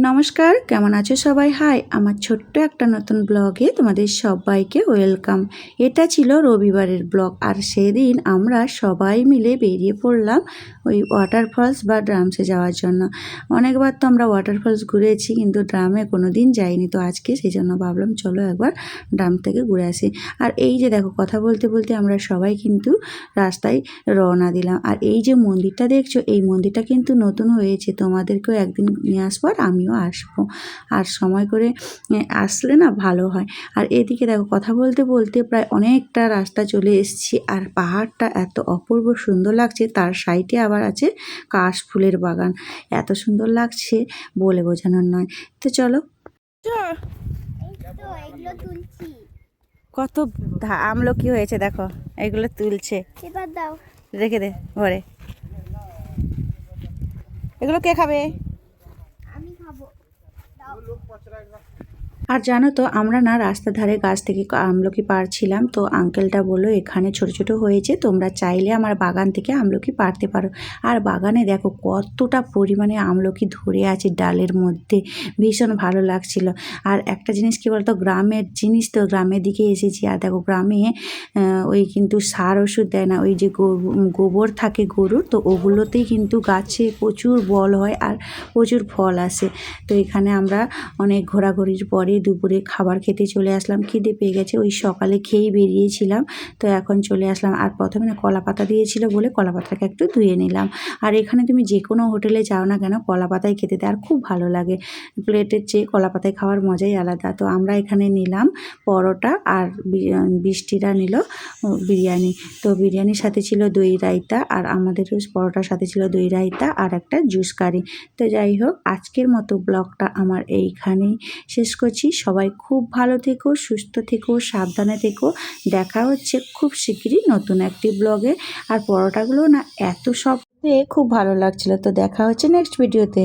নমস্কার, কেমন আছো সবাই? হাই, আমার ছোট্ট একটা নতুন ব্লগে তোমাদের সবাইকে ওয়েলকাম। এটা ছিল রবিবারের ব্লগ, আর সেদিন আমরা সবাই মিলে বেরিয়ে পড়লাম ওই ওয়াটারফলস বা ড্রামসে যাওয়ার জন্য। অনেকবার তো আমরা ওয়াটারফলস ঘুরেছি, কিন্তু ড্রামে কোনো দিন যাইনি, তো আজকে সেই জন্য ভাবলাম চলো একবার ড্রাম থেকে ঘুরে আসি। আর এই যে দেখো, কথা বলতে বলতে আমরা সবাই কিন্তু রাস্তায় রওনা দিলাম। আর এই যে মন্দিরটা দেখছো, এই মন্দিরটা কিন্তু নতুন হয়েছে, তোমাদেরকেও একদিন নিয়ে আসবো আর আমিও আসবো। আর সময় করে আসলে না ভালো হয়। আর এদিকে দেখো, কথা বলতে বলতে প্রায় অনেকটা রাস্তা চলে এসেছি, আর পাহাড়টা এত অপূর্ব সুন্দর লাগছে, তার সাইডে আবার আছে কাশ ফুলের বাগান। এত সুন্দর লাগছে বলে বোঝানোর নয়। তো চলো। কত আমলকি হয়েছে দেখো, এগুলো তুলছে। এবার দাও, রেখে দে ঘরে। এগুলো কে খাবে? আমি খাবো। আর জানো তো, আমরা না রাস্তার ধারে গাছ থেকে আমলকি পাড়ছিলাম, তো আঙ্কেলটা বললো এখানে ছোট ছোট হয়েছে, তোমরা চাইলে আমার বাগান থেকে আমলকি পাড়তে পারো। আর বাগানে দেখো কতটা পরিমাণে আমলকি ধরে আছে ডালের মধ্যে, ভীষণ ভালো লাগছিল। আর একটা জিনিস কী বলতো, গ্রামের জিনিস তো, গ্রামের দিকে এসেছি, আর দেখো গ্রামে ওই কিন্তু সার ওষুধ দেয় না, ওই যে গোবর থাকে গরুর, তো ওগুলোতেই কিন্তু গাছে প্রচুর বল হয় আর প্রচুর ফল আসে। তো এখানে আমরা অনেক ঘোরাঘুরির পরে দুপুরে খাবার খেতে চলে আসলাম। খিদে পেয়ে গেছে, ওই সকালে খেয়েই বেরিয়েছিলাম, তো এখন চলে আসলাম। আর প্রথমে না কলা পাতা দিয়েছিল বলে কলা পাতাটাকে একটু ধুয়ে নিলাম। আর এখানে তুমি যে কোনো হোটেলে যাও না কেন, কলা পাতায় খেতে দেয় আর খুব ভালো লাগে। প্লেটের চেয়ে কলা পাতায় খাওয়ার মজাই আলাদা। তো আমরা এখানে নিলাম পরোটা, আর বৃষ্টিরা নিল বিরিয়ানি। তো বিরিয়ানির সাথে ছিল দই রায়তা, আর আমাদের পরোটার সাথে ছিল দই রায়তা আর একটা জুস কারি। তো যাই হোক, আজকের মতো ব্লগটা আমার এইখানেই শেষ করছি। সবাই খুব ভালো থেকো, সুস্থ থেকো, সাবধানে থেকো। দেখা হচ্ছে খুব শিগগিরই নতুন একটি ব্লগে। আর পরোটাগুলো না এত সব খুব ভালো লাগছিল। তো দেখা হচ্ছে নেক্সট ভিডিওতে।